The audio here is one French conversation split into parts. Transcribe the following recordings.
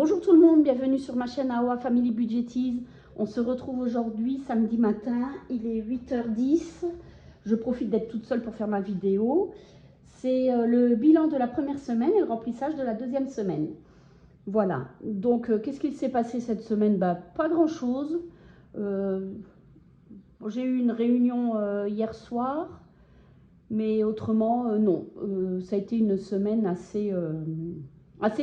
Bonjour tout le monde, bienvenue sur ma chaîne AOA Family Budgetize. On se retrouve aujourd'hui samedi matin, il est 8h10. Je profite d'être toute seule pour faire ma vidéo. C'est le bilan de la première semaine et le remplissage de la deuxième semaine. Voilà, donc qu'est-ce qu'il s'est passé cette semaine? Pas grand chose. J'ai eu une réunion hier soir, mais autrement non. Ça a été une semaine assez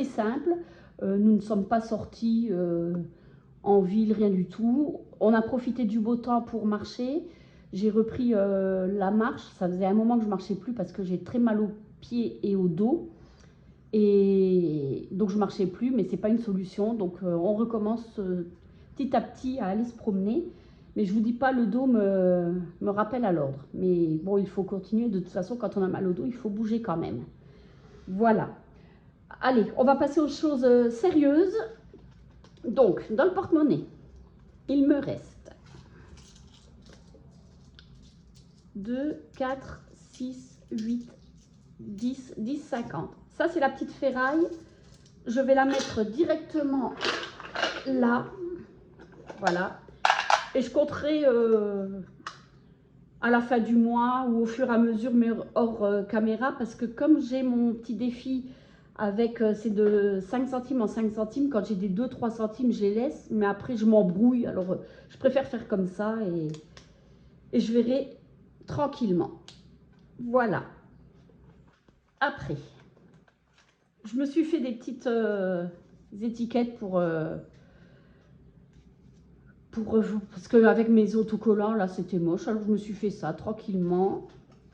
simple. Nous ne sommes pas sortis en ville, rien du tout. On a profité du beau temps pour marcher. J'ai repris la marche. Ça faisait un moment que je ne marchais plus parce que j'ai très mal aux pieds et au dos. Et donc je ne marchais plus, mais ce n'est pas une solution. Donc on recommence petit à petit à aller se promener. Mais je ne vous dis pas, le dos me rappelle à l'ordre. Mais bon, il faut continuer. De toute façon, quand on a mal au dos, il faut bouger quand même. Voilà. Allez, on va passer aux choses sérieuses. Donc, dans le porte-monnaie, il me reste 2, 4, 6, 8, 10, 10, 50. Ça, c'est la petite ferraille. Je vais la mettre directement là. Voilà. Et je compterai à la fin du mois ou au fur et à mesure, mais hors caméra, parce que comme j'ai mon petit défi avec, c'est de 5 centimes en 5 centimes, quand j'ai des 2-3 centimes, je les laisse, mais après je m'embrouille, alors je préfère faire comme ça et je verrai tranquillement. Voilà. Après, je me suis fait des petites étiquettes parce qu'avec mes autocollants, là, c'était moche, alors je me suis fait ça tranquillement.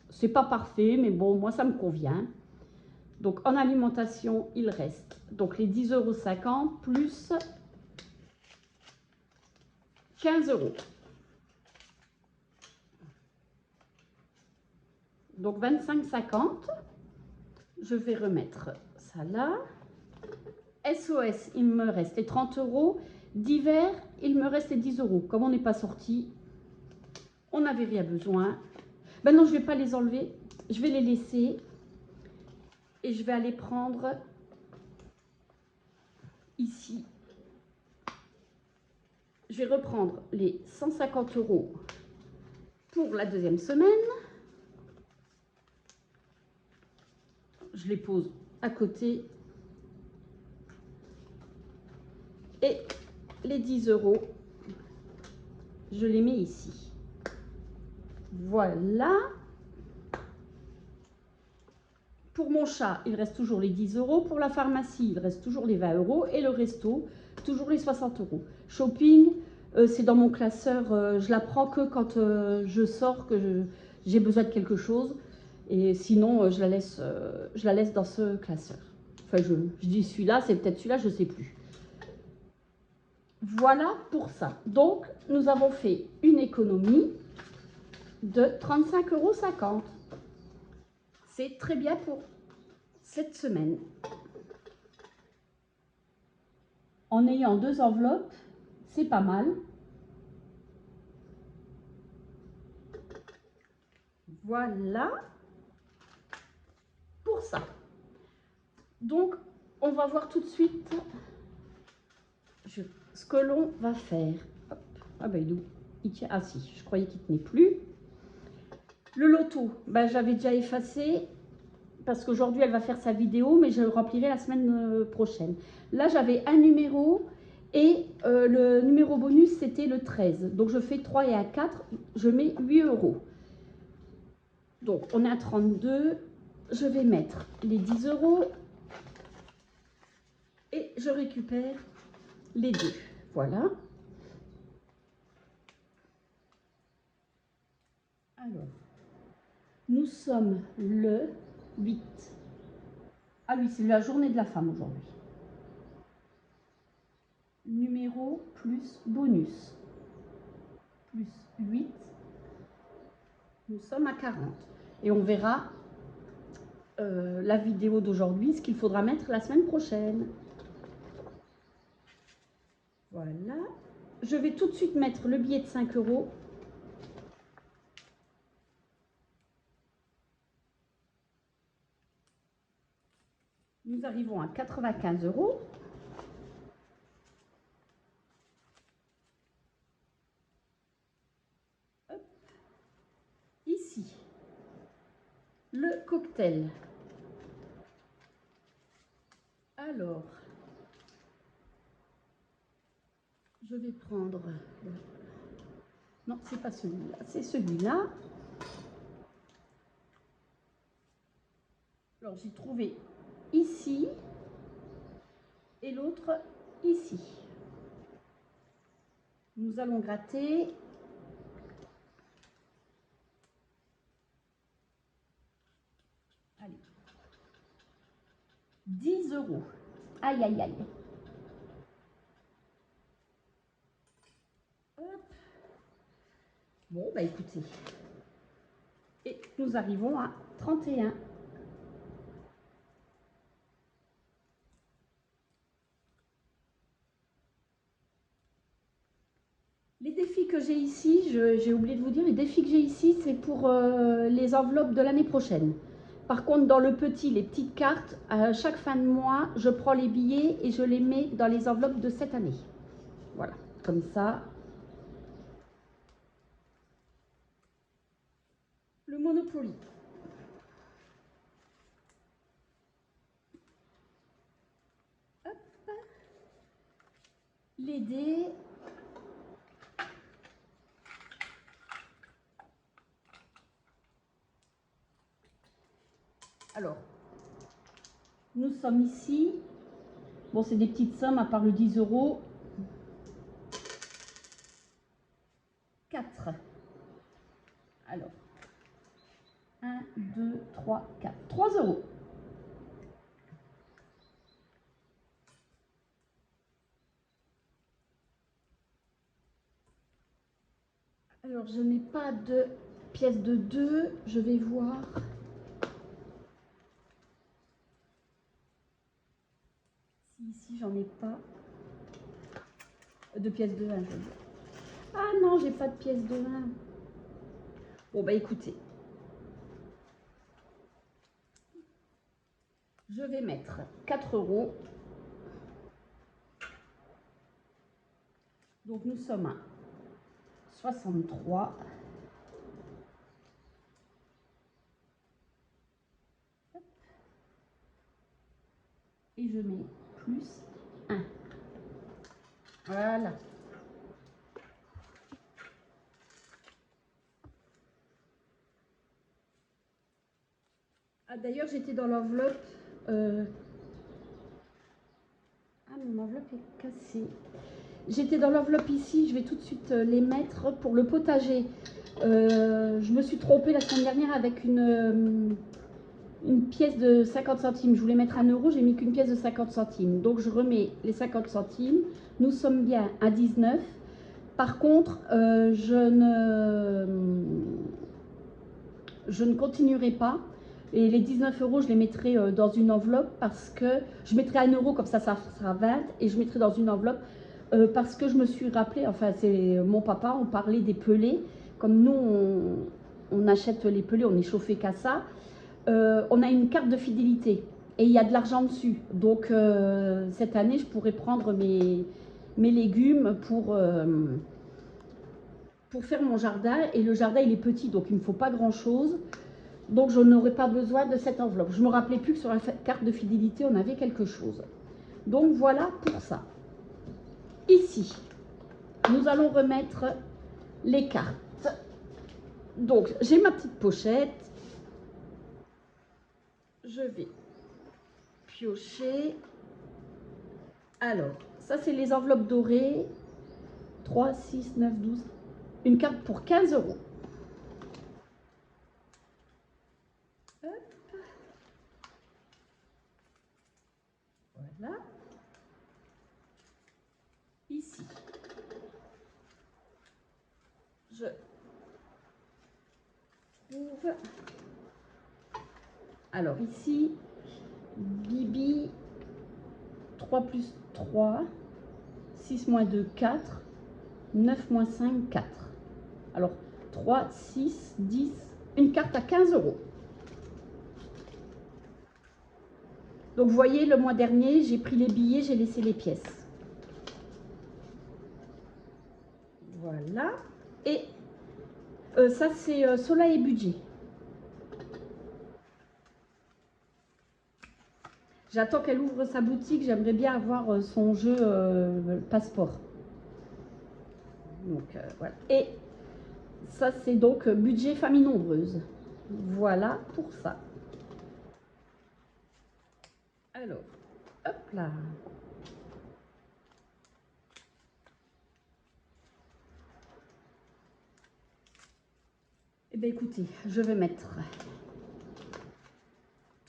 C'est pas parfait, mais bon, moi, ça me convient. Donc, en alimentation, il reste donc les 10,50 € plus 15 €. Donc, 25,50 €. Je vais remettre ça là. SOS, il me reste les 30 €. D'hiver, il me reste les 10 €. Comme on n'est pas sorti, on n'avait rien besoin. Ben non, je ne vais pas les enlever. Je vais les laisser. Et je vais aller prendre ici. Je vais reprendre les 150 € pour la deuxième semaine. Je les pose à côté. Et les 10 €, je les mets ici. Voilà. Pour mon chat, il reste toujours les 10 €. Pour la pharmacie, il reste toujours les 20 €. Et le resto, toujours les 60 €. Shopping, c'est dans mon classeur. Je la prends que quand je sors, que j'ai besoin de quelque chose. Et sinon, je la laisse dans ce classeur. Enfin, je dis celui-là, c'est peut-être celui-là, je ne sais plus. Voilà pour ça. Donc, nous avons fait une économie de 35,50 €. C'est très bien pour cette semaine. En ayant 2 enveloppes, c'est pas mal. Voilà pour ça. Donc, on va voir tout de suite ce que l'on va faire. Hop. Ah ben il tient. Ah si, je croyais qu'il tenait plus. Le loto, ben, j'avais déjà effacé parce qu'aujourd'hui elle va faire sa vidéo, mais je le remplirai la semaine prochaine. Là, j'avais un numéro et le numéro bonus, c'était le 13. Donc, je fais 3 et un 4, je mets 8 €. Donc, on est à 32. Je vais mettre les 10 € et je récupère les deux. Voilà. Alors, nous sommes le 8. Ah oui, c'est la journée de la femme aujourd'hui. Numéro plus bonus. Plus 8. Nous sommes à 40. Et on verra la vidéo d'aujourd'hui, ce qu'il faudra mettre la semaine prochaine. Voilà. Je vais tout de suite mettre le billet de 5 €. Nous arrivons à 95 €. le cocktail. Alors, je vais prendre... Non, c'est pas celui-là, c'est celui-là. Alors, j'ai trouvé ici et l'autre ici. Nous allons gratter. Allez. 10 €. Aïe, aïe, aïe. Hop. Bon, bah écoutez. Et nous arrivons à 31. Les défis que j'ai ici, j'ai oublié de vous dire, les défis que j'ai ici, c'est pour les enveloppes de l'année prochaine. Par contre, dans le petit, les petites cartes, à chaque fin de mois, je prends les billets et je les mets dans les enveloppes de cette année. Voilà, comme ça. Le Monopoly. Hop. Les dés. Alors, nous sommes ici. Bon, c'est des petites sommes à part le 10 €. 4. Alors, 1, 2, 3, 4. 3 €. Alors, je n'ai pas de pièce de 2. Je vais voir. Si ici, j'en ai pas. De pièce de 1, je veux dire. Ah non, j'ai pas de pièce de 1. Bon, bah écoutez. Je vais mettre 4 €. Donc, nous sommes à 63. Et je mets plus 1. Voilà. Ah, d'ailleurs, j'étais dans l'enveloppe. Ah, mon enveloppe est cassée. J'étais dans l'enveloppe ici. Je vais tout de suite les mettre pour le potager. Je me suis trompée la semaine dernière avec une pièce de 50 centimes. Je voulais mettre 1 €. J'ai mis qu'une pièce de 50 centimes. Donc, je remets les 50 centimes. Nous sommes bien à 19. Par contre, je ne continuerai pas. Et les 19 €, je les mettrai dans une enveloppe parce que je mettrai 1 €, comme ça sera 20. Et je mettrai dans une enveloppe parce que je me suis rappelé, enfin, c'est mon papa, on parlait des pelés. Comme nous, on achète les pelés, on n'est chauffé qu'à ça. On a une carte de fidélité et il y a de l'argent dessus. Donc, cette année, je pourrais prendre mes légumes pour faire mon jardin. Et le jardin, il est petit, donc il ne me faut pas grand-chose. Donc, je n'aurai pas besoin de cette enveloppe. Je ne me rappelais plus que sur la carte de fidélité, on avait quelque chose. Donc, voilà pour ça. Ici, nous allons remettre les cartes. Donc, j'ai ma petite pochette. Je vais piocher. Alors, ça, c'est les enveloppes dorées. 3, 6, 9, 12. Une carte pour 15 €. Voilà. Ici, je trouve. Alors ici, Bibi, 3 plus 3, 6 moins 2, 4, 9 moins 5, 4. Alors 3, 6, 10, une carte à 15 €. Donc vous voyez, le mois dernier, j'ai pris les billets, j'ai laissé les pièces. Voilà. Et ça, c'est Soleil et Budget. J'attends qu'elle ouvre sa boutique, j'aimerais bien avoir son jeu passeport. Donc voilà. Et ça c'est donc budget famille nombreuse. Voilà pour ça. Alors, hop là. Eh bien écoutez, je vais mettre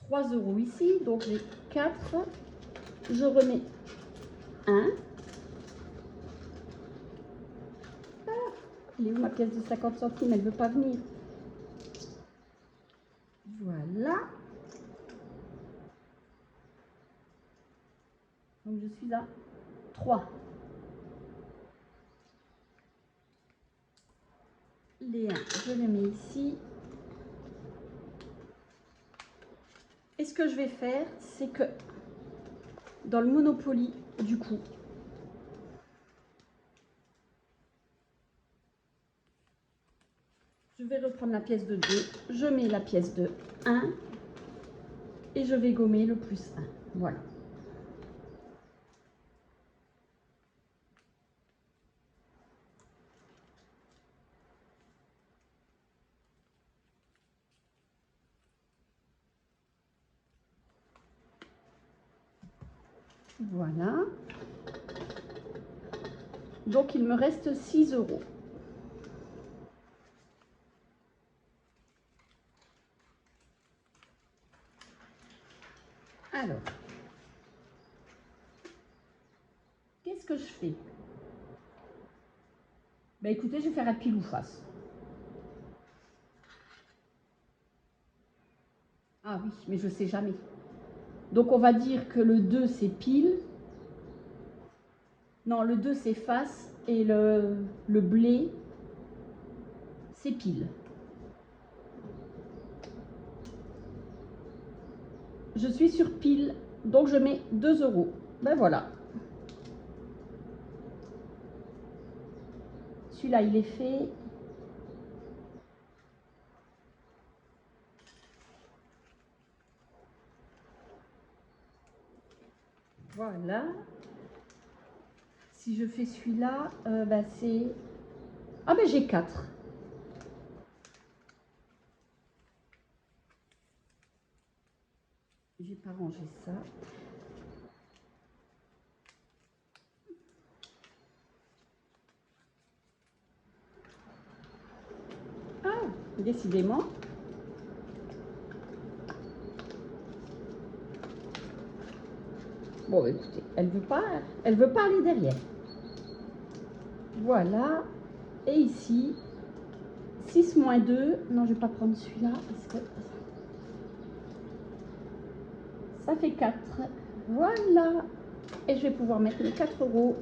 3 € ici, donc j'ai 4. Je remets 1. Ah, elle est où ma pièce de 50 centimes? Elle ne veut pas venir. Voilà. Donc je suis à 3. Les 1, je les mets ici. Et ce que je vais faire, c'est que dans le Monopoly, du coup, je vais reprendre la pièce de 2, je mets la pièce de 1 et je vais gommer le plus 1. Voilà. Voilà. Donc il me reste 6 €. Alors, qu'est-ce que je fais? Ben écoutez, je vais faire un pile ou face. Ah oui, mais je ne sais jamais. Donc on va dire que le 2 c'est pile. Non, le 2 c'est face et le blé c'est pile. Je suis sur pile, donc je mets 2 €. Ben voilà. Celui-là, il est fait. Voilà. Si je fais celui-là, ben c'est... Ah ben j'ai 4. J'ai pas rangé ça. Ah, décidément. Bon, écoutez, elle veut pas aller derrière. Voilà. Et ici, 6 moins 2. Non, je vais pas prendre celui-là parce que ça fait 4. Voilà. Et je vais pouvoir mettre les 4 €.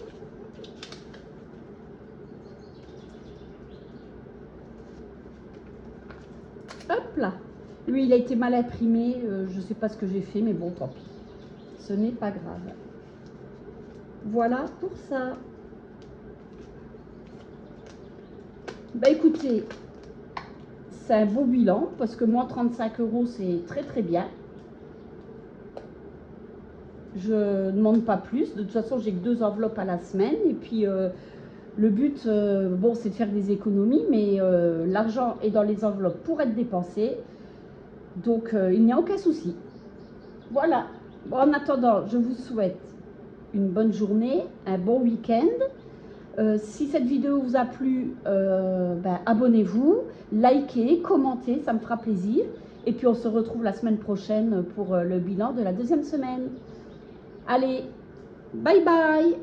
Hop là. Lui, il a été mal imprimé. Je ne sais pas ce que j'ai fait, mais bon, tant pis. Ce n'est pas grave. Voilà pour ça. Bah écoutez, c'est un beau bilan parce que moi 35 € c'est très très bien. Je ne demande pas plus. De toute façon, j'ai que 2 enveloppes à la semaine. Et puis, le but, bon, c'est de faire des économies, mais l'argent est dans les enveloppes pour être dépensé. Donc, il n'y a aucun souci. Voilà. Bon, en attendant, je vous souhaite une bonne journée, un bon week-end. Si cette vidéo vous a plu, ben, abonnez-vous, likez, commentez, ça me fera plaisir. Et puis on se retrouve la semaine prochaine pour le bilan de la 2e semaine. Allez, bye bye!